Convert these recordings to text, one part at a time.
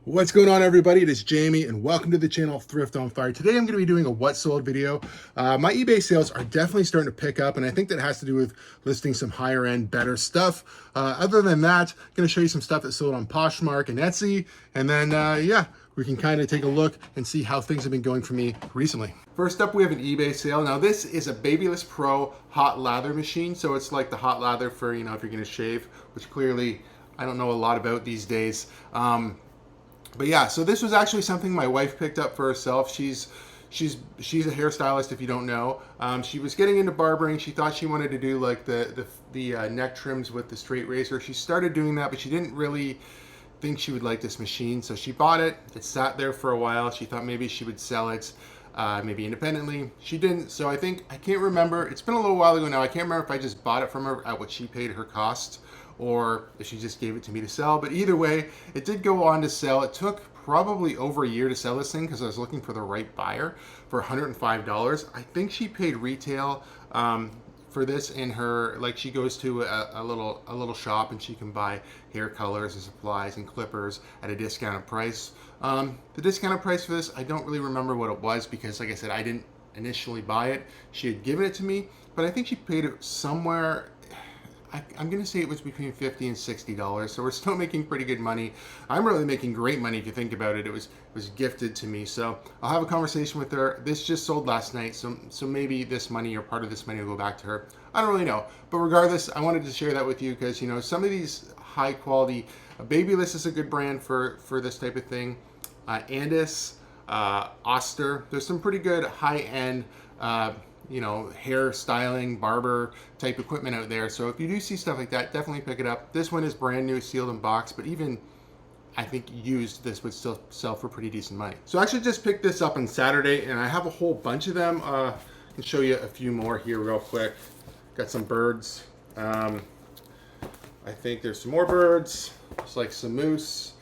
What's going on, everybody? It is Jamie and welcome to the channel Thrift on Fire. Today I'm going to be doing a what sold video. My eBay sales are definitely starting to pick up, and I think that has to do with listing some higher end, better stuff. Other than that, I'm going to show you some stuff that sold on Poshmark and Etsy, and then yeah, we can kind of take a look and see how things have been going for me recently. First up, we have an eBay sale. Now this is a Babyless Pro hot lather machine, so it's like the hot lather for, if you're going to shave, which clearly I don't know a lot about these days. But yeah, so this was actually something my wife picked up for herself. She's a hairstylist, if you don't know. She was getting into barbering. She thought she wanted to do like the neck trims with the straight razor. She started doing that, but she didn't really think she would like this machine. So she bought it. It sat there for a while. She thought maybe she would sell it, maybe independently. She didn't. So I can't remember. It's been a little while ago now. I can't remember if I just bought it from her at what she paid her cost, or if she just gave it to me to sell. But either way, it did go on to sell. It took probably over a year to sell this thing because I was looking for the right buyer for $105. I think she paid retail for this in her, like, she goes to a little shop and she can buy hair colors and supplies and clippers at a discounted price. The discounted price for this, I don't really remember what it was because, like I said, I didn't initially buy it. She had given it to me, but I think she paid it somewhere, I'm going to say it was between $50 and $60, so we're still making pretty good money. I'm really making great money if you think about it. It was gifted to me, so I'll have a conversation with her. This just sold last night, so maybe this money or part of this money will go back to her. I don't really know, but regardless, I wanted to share that with you because, some of these high quality, Babyless is a good brand for this type of thing. Andis, Oster, there's some pretty good high-end hair styling, barber type equipment out there. So if you do see stuff like that, definitely pick it up. This one is brand new, sealed in box, but even I think used, this would still sell for pretty decent money. So I actually just picked this up on Saturday and I have a whole bunch of them. I can show you a few more here real quick. Got some birds. I think there's some more birds. It's like some moose.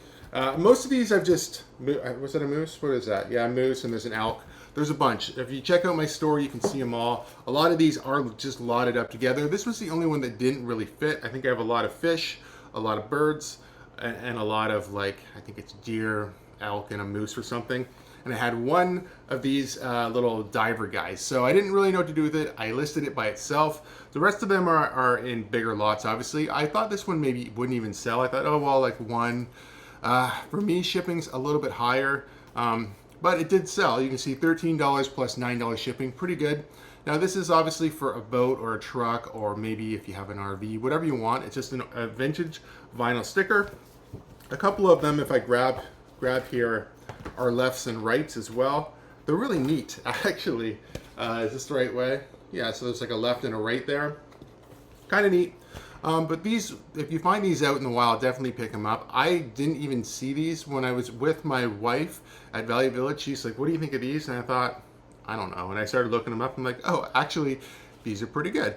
Most of these I've just, was that a moose? What is that? Yeah, a moose, and there's an elk. There's a bunch. If you check out my store, you can see them all. A lot of these are just lotted up together. This was the only one that didn't really fit. I think I have a lot of fish, a lot of birds, and a lot of, like, I think it's deer, elk, and a moose or something. And I had one of these little diver guys. So I didn't really know what to do with it. I listed it by itself. The rest of them are in bigger lots, obviously. I thought this one maybe wouldn't even sell. I thought, oh, well, like one. For me, shipping's a little bit higher. But it did sell. You can see $13 plus $9 shipping, pretty good. Now this is obviously for a boat or a truck, or maybe if you have an RV, whatever you want. It's just a vintage vinyl sticker. A couple of them, if I grab here, are lefts and rights as well. They're really neat, actually. Is this the right way? Yeah, so there's like a left and a right there. Kind of neat. But these, if you find these out in the wild, definitely pick them up. I didn't even see these when I was with my wife at Value Village. She's like, what do you think of these? And I thought, I don't know. And I started looking them up. I'm like, oh, actually, these are pretty good.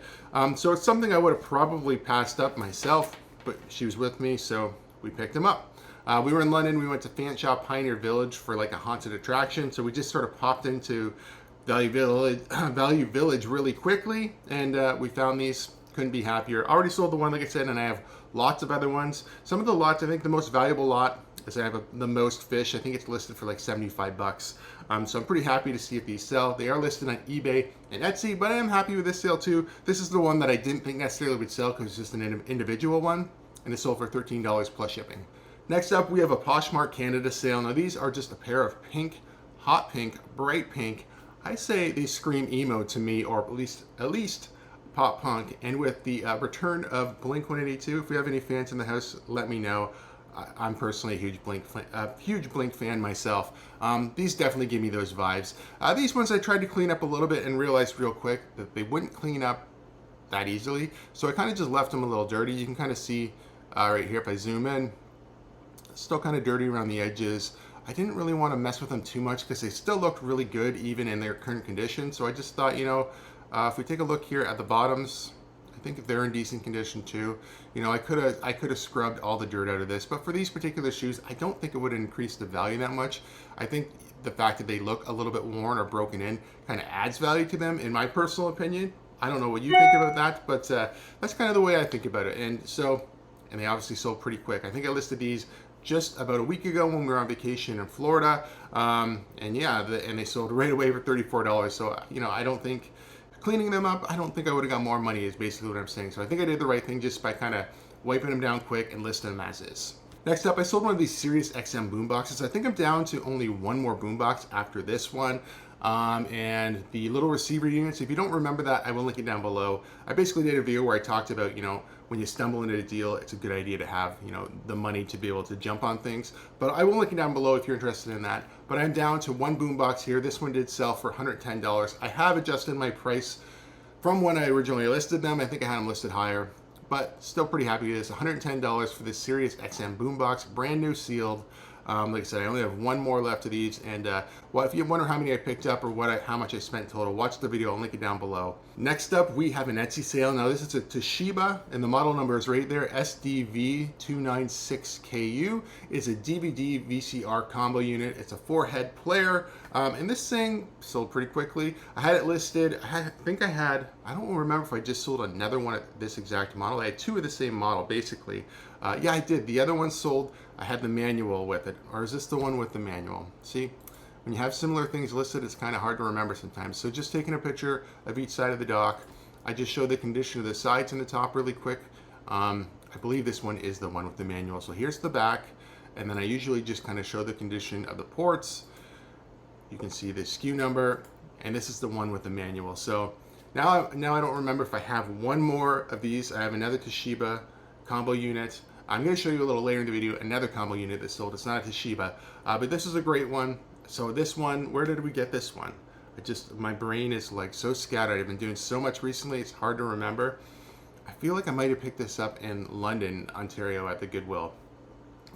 So it's something I would have probably passed up myself, but she was with me, so we picked them up. We were in London. We went to Fan Shop Pioneer Village for like a haunted attraction. So we just sort of popped into Value Village really quickly, and we found these. Couldn't be happier. Already sold the one, like I said, and I have lots of other ones. Some of the lots, I think the most valuable lot is I have the most fish. I think it's listed for like 75 bucks. So I'm pretty happy to see if these sell. They are listed on eBay and Etsy, but I am happy with this sale too. This is the one that I didn't think necessarily would sell because it's just an individual one, and it sold for $13 plus shipping. Next up, we have a Poshmark Canada sale. Now these are just a pair of pink, hot pink, bright pink. I say they scream emo to me, or at least pop punk. And with the return of Blink-182, if we have any fans in the house, let me know. I'm personally a huge Blink fan myself. These definitely give me those vibes. These ones I tried to clean up a little bit and realized real quick that they wouldn't clean up that easily. So I kind of just left them a little dirty. You can kind of see right here if I zoom in, still kind of dirty around the edges. I didn't really want to mess with them too much because they still looked really good even in their current condition. So I just thought, if we take a look here at the bottoms, I think they're in decent condition too. I could have scrubbed all the dirt out of this, but for these particular shoes, I don't think it would increase the value that much. I think the fact that they look a little bit worn or broken in kind of adds value to them, in my personal opinion. I don't know what you think about that, but that's kind of the way I think about it. And they obviously sold pretty quick. I think I listed these just about a week ago when we were on vacation in Florida. And yeah, and they sold right away for $34. So, I don't think cleaning them up, I don't think I would have got more money is basically what I'm saying. So I think I did the right thing just by kind of wiping them down quick and listing them as is. Next up, I sold one of these Sirius XM boomboxes. I think I'm down to only one more boombox after this one. And the little receiver units, if you don't remember that, I will link it down below. I basically did a video where I talked about, when you stumble into a deal, it's a good idea to have, the money to be able to jump on things. But I will link it down below if you're interested in that. But I'm down to one boombox here. This one did sell for $110. I have adjusted my price from when I originally listed them. I think I had them listed higher, but still pretty happy with this. $110 for this Sirius XM boombox, brand new sealed. Like I said, I only have one more left of these, and well, if you wonder how many I picked up or how much I spent total, watch the video. I'll link it down below. Next up, we have an Etsy sale. Now this is a Toshiba, and the model number is right there, SDV296KU. It's a DVD VCR combo unit. It's a 4-head player, and this thing sold pretty quickly. I had it listed. I don't remember if I just sold another one at this exact model. I had two of the same model, basically. Yeah, I did. The other one sold. I had the manual with it. Or is this the one with the manual? See, when you have similar things listed, it's kind of hard to remember sometimes. So just taking a picture of each side of the dock. I just showed the condition of the sides and the top really quick. I believe this one is the one with the manual. So here's the back. And then I usually just kind of show the condition of the ports. You can see the SKU number. And this is the one with the manual. So now I don't remember if I have one more of these. I have another Toshiba combo unit. I'm going to show you a little later in the video another combo unit that sold. It's not a Toshiba, but this is a great one. So this one, where did we get this one? My brain is like so scattered. I've been doing so much recently, it's hard to remember. I feel like I might have picked this up in London, Ontario at the Goodwill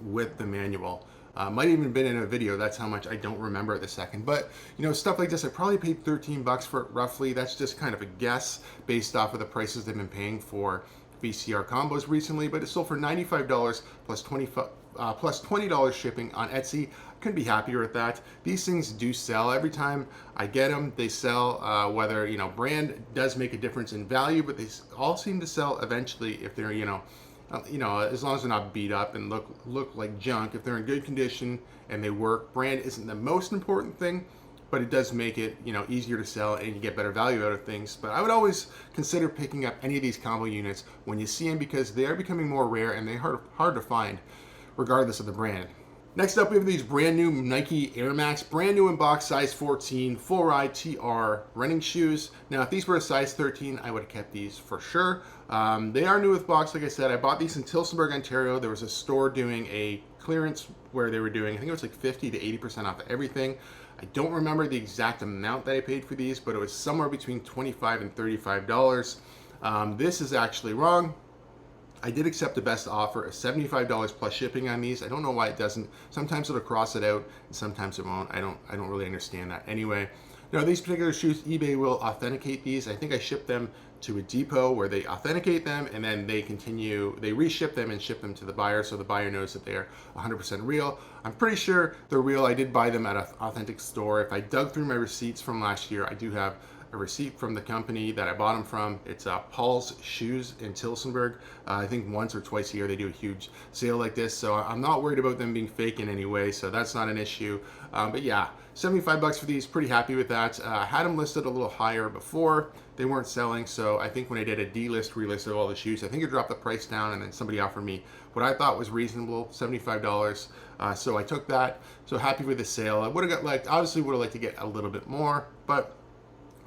with the manual. Might even been in a video. That's how much I don't remember at the second. But stuff like this, I probably paid $13 for it roughly. That's just kind of a guess based off of the prices they've been paying for VCR combos recently, but it sold for $95 plus $20 shipping on Etsy. Couldn't be happier with that. These things do sell every time I get them. They sell. Whether brand does make a difference in value, but they all seem to sell eventually if they're as long as they're not beat up and look like junk. If they're in good condition and they work, brand isn't the most important thing, but it does make it easier to sell and you get better value out of things. But I would always consider picking up any of these combo units when you see them because they are becoming more rare and they're hard to find regardless of the brand. Next up, we have these brand new Nike Air Max, brand new in box, size 14, full ride TR running shoes. Now, if these were a size 13, I would have kept these for sure. They are new with box, like I said. I bought these in Tillsonburg, Ontario. There was a store doing a clearance where they were doing, I think it was like 50 to 80% off of everything. I don't remember the exact amount that I paid for these, but it was somewhere between $25 and $35. This is actually wrong. I did accept the best offer of $75 plus shipping on these. I don't know why it doesn't. Sometimes it'll cross it out and sometimes it won't. I don't really understand that. Anyway, now these particular shoes, eBay will authenticate these. I think I shipped them to a depot where they authenticate them and then they reship them and ship them to the buyer so the buyer knows that they're 100% real. I'm pretty sure they're real. I did buy them at an authentic store. If I dug through my receipts from last year, I do have a receipt from the company that I bought them from. It's Paul's Shoes in Tillsonburg. I think once or twice a year they do a huge sale like this, so I'm not worried about them being fake in any way, so that's not an issue. But yeah, $75 for these, pretty happy with that. I had them listed a little higher before. They weren't selling, so I think when I did a relist of all the shoes, I think it dropped the price down and then somebody offered me what I thought was reasonable, $75. So I took that, so happy with the sale. I obviously would have liked to get a little bit more, but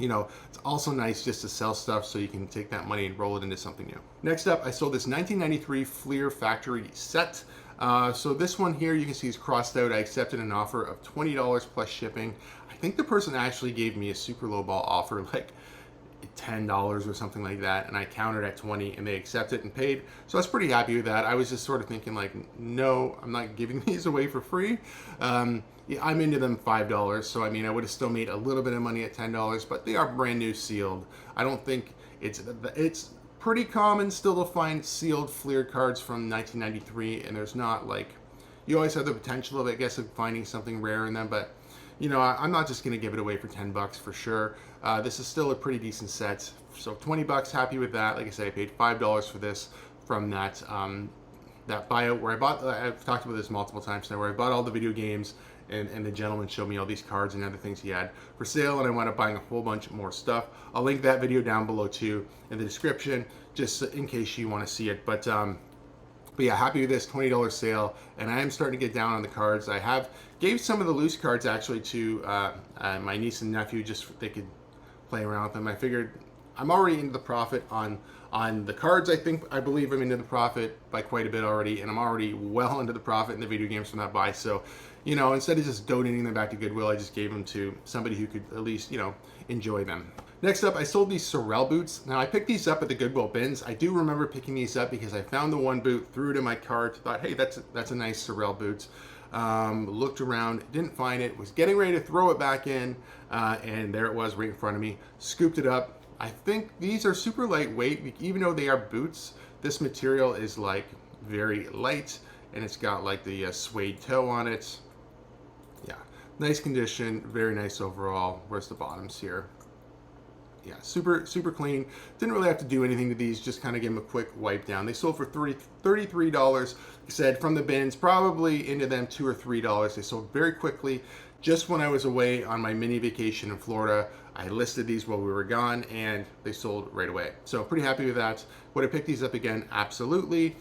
it's also nice just to sell stuff so you can take that money and roll it into something new. Next up, I sold this 1993 Fleer factory set. So this one here, you can see is crossed out. I accepted an offer of $20 plus shipping. I think the person actually gave me a super low ball offer, like $10 or something like that, and I countered at 20 and they accepted and paid. So I was pretty happy with that. I was just sort of thinking like, no, I'm not giving these away for free. Yeah, I'm into them $5, so I mean I would have still made a little bit of money at $10, but they are brand new sealed. I don't think it's pretty common still to find sealed Fleer cards from 1993, and there's not like, you always have the potential of, I guess, of finding something rare in them, but I'm not just gonna give it away for $10 for sure. This is still a pretty decent set, so $20, happy with that. Like I said, I paid $5 for this from that that buyout where I bought, I've talked about this multiple times now, where I bought all the video games and the gentleman showed me all these cards and other things he had for sale, and I wound up buying a whole bunch more stuff. I'll link that video down below too in the description, just in case you want to see it. But yeah, happy with this $20 sale, and I am starting to get down on the cards. I gave some of the loose cards actually to my niece and nephew, just they could play around with them. I figured I'm already into the profit on the cards. I believe I'm into the profit by quite a bit already, and I'm already well into the profit in the video games from that buy. So, you know, instead of just donating them back to Goodwill, I just gave them to somebody who could at least, you know, enjoy them. Next up, I sold these Sorel boots. Now, I picked these up at the Goodwill bins. I do remember picking these up because I found the one boot, threw it in my cart, thought, hey, that's a nice Sorel boot. Looked around, didn't find it, was getting ready to throw it back in, and there it was right in front of me. Scooped it up. I think these are super lightweight, even though they are boots. This material is like very light, and it's got like the suede toe on it. Yeah, nice condition, very nice overall. Where's the bottoms here? Yeah, super clean. Didn't really have to do anything to these, just kind of give them a quick wipe down. They sold for $33. Like I said, from the bins, probably into them $2 or $3. They sold very quickly. Just when I was away on my mini vacation in Florida, I listed these while we were gone, and they sold right away. So pretty happy with that. Would I pick these up again? Absolutely.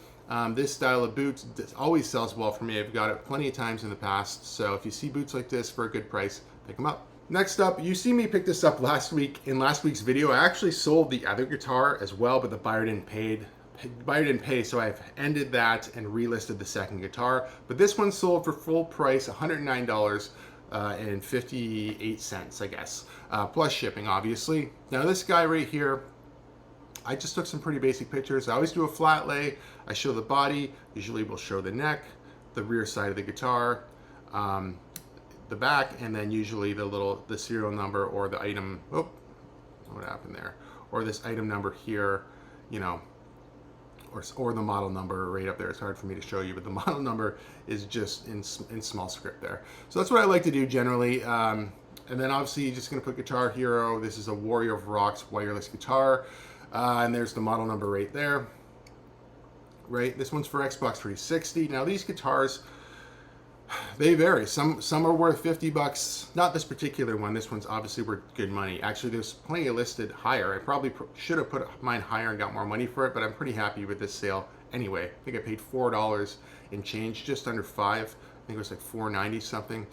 This style of boots always sells well for me. I've got it plenty of times in the past. So if you see boots like this for a good price, pick them up. Next up, you see me pick this up last week. In last week's video, I actually sold the other guitar as well, but the buyer didn't pay, so I've ended that and relisted the second guitar. But this one sold for full price, $109 and 58 cents, I guess, plus shipping, obviously. Now this guy right here, I just took some pretty basic pictures. I always do a flat lay. I show the body. Usually we'll show the neck, the rear side of the guitar, the back, and then usually the serial number or the item. Oh, what happened there? Or this item number here, you know, or the model number right up there. It's hard for me to show you, but the model number is just in small script there. So that's what I like to do generally. And then obviously you're just gonna put Guitar Hero. This is a Warrior of Rocks wireless guitar. And there's the model number right there. Right, this one's for Xbox 360. Now these guitars, they vary. Some are worth $50. Not this particular one. This one's obviously worth good money. Actually, there's plenty listed higher. I probably should have put mine higher and got more money for it, but I'm pretty happy with this sale anyway. I think I paid $4 in change, just under $5. I think it was like $4.90 something.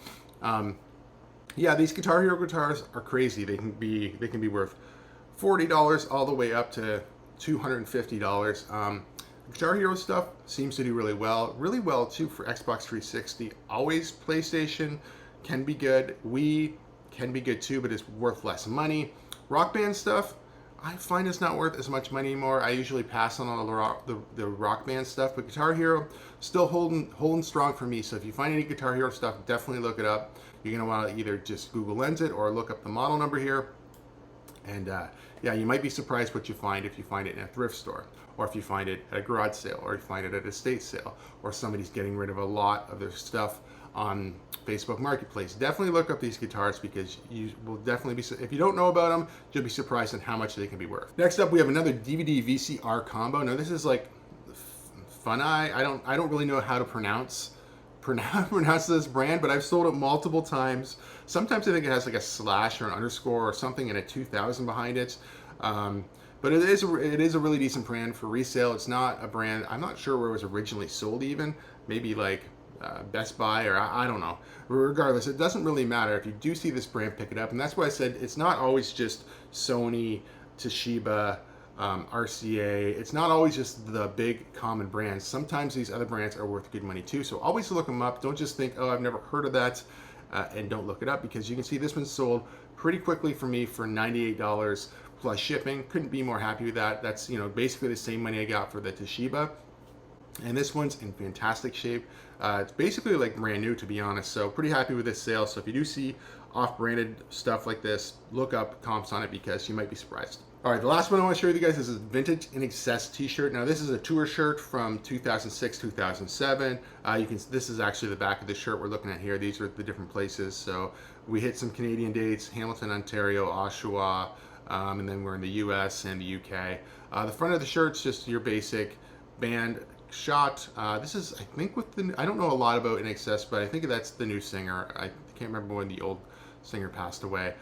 Yeah, these Guitar Hero guitars are crazy. They can be worth $40 all the way up to $250. Guitar Hero stuff seems to do really well too for Xbox 360. Always PlayStation can be good. Wii can be good too, but it's worth less money. Rock Band stuff, I find it's not worth as much money anymore. I usually pass on all the Rock Band stuff, but Guitar Hero still holding strong for me. So if you find any Guitar Hero stuff, definitely look it up. You're gonna want to either just Google Lens it or look up the model number here. And yeah, you might be surprised what you find if you find it in a thrift store, or if you find it at a garage sale, or you find it at a estate sale, or somebody's getting rid of a lot of their stuff on Facebook Marketplace. Definitely look up these guitars because you will definitely be, if you don't know about them, you'll be surprised at how much they can be worth. Next up, we have another DVD VCR combo. Now this is like Funai. I don't really know how to pronounce this brand, but I've sold it multiple times. Sometimes I think it has like a slash or an underscore or something and a 2000 behind it. But it is a really decent brand for resale. It's not a brand, I'm not sure where it was originally sold even, maybe like Best Buy or I don't know. Regardless, it doesn't really matter. If you do see this brand, pick it up. And that's why I said it's not always just Sony, Toshiba, RCA. It's not always just the big common brands. Sometimes these other brands are worth good money too. So always look them up. Don't just think, oh, I've never heard of that, and don't look it up, because you can see this one sold pretty quickly for me for $98 plus shipping. Couldn't be more happy with that. That's, you know, basically the same money I got for the Toshiba. And this one's in fantastic shape. It's basically like brand new, to be honest. So pretty happy with this sale. So if you do see off-branded stuff like this, look up comps on it because you might be surprised. All right, the last one I want to show you guys is a vintage In Excess t-shirt. Now this is a tour shirt from 2006, 2007. This is actually the back of the shirt we're looking at here. These are the different places. So we hit some Canadian dates: Hamilton, Ontario, Oshawa, and then we're in the US and the UK. The front of the shirt's just your basic band shot. This is, I think, with the, I don't know a lot about INXS, but I think that's the new singer. I can't remember when the old singer passed away.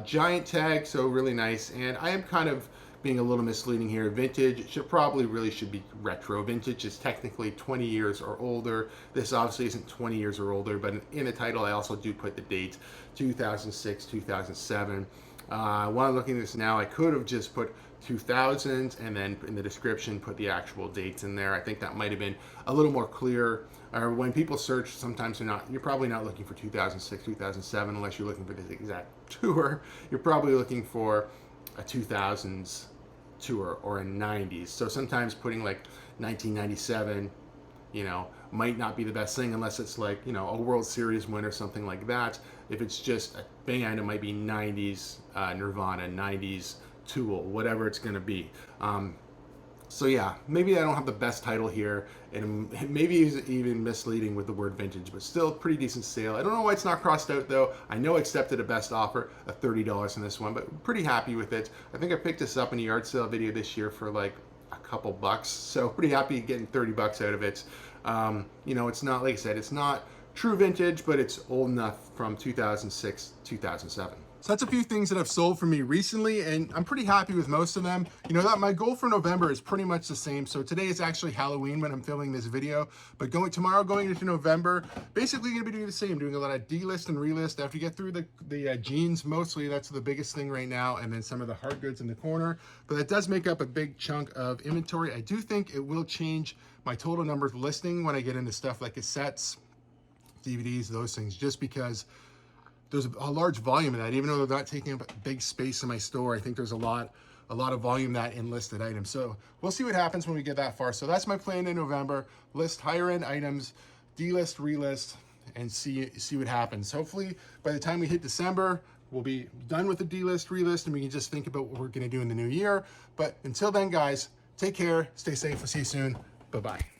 Giant tag, so really nice. And I am kind of being a little misleading here. Vintage, it should be retro. Vintage is technically 20 years or older. This obviously isn't 20 years or older, but in the title I also do put the date, 2006, 2007. While I'm looking at this now, I could have just put 2000 and then in the description put the actual dates in there. I think that might have been a little more clear. Or when people search, sometimes you're probably not looking for 2006, 2007 unless you're looking for this exact tour. You're probably looking for a 2000s tour or a 90s. So sometimes putting like 1997, you know, might not be the best thing unless it's like, you know, a World Series win or something like that. If it's just a band, it might be 90s Nirvana, 90s Tool, whatever it's going to be. So yeah, maybe I don't have the best title here, and maybe it's even misleading with the word vintage, but still pretty decent sale. I don't know why it's not crossed out though. I know I accepted a best offer of $30 in this one, but pretty happy with it. I think I picked this up in a yard sale video this year for like a couple bucks, so pretty happy getting 30 bucks out of it. You know, it's not, like I said, it's not true vintage, but it's old enough from 2006, 2007. So that's a few things that have sold for me recently, and I'm pretty happy with most of them. You know, that my goal for November is pretty much the same. So today is actually Halloween when I'm filming this video, but tomorrow going into November, basically gonna be doing the same, doing a lot of delist and relist. After you get through the jeans, mostly that's the biggest thing right now, and then some of the hard goods in the corner. But that does make up a big chunk of inventory. I do think it will change my total number of listing when I get into stuff like cassettes, DVDs, those things, just because there's a large volume of that. Even though they're not taking up big space in my store, I think there's a lot of volume that in listed items. So we'll see what happens when we get that far. So that's my plan in November: list higher end items, delist, relist, and see what happens. Hopefully by the time we hit December, we'll be done with the delist, relist, and we can just think about what we're gonna do in the new year. But until then, guys, take care, stay safe, we'll see you soon. Bye-bye.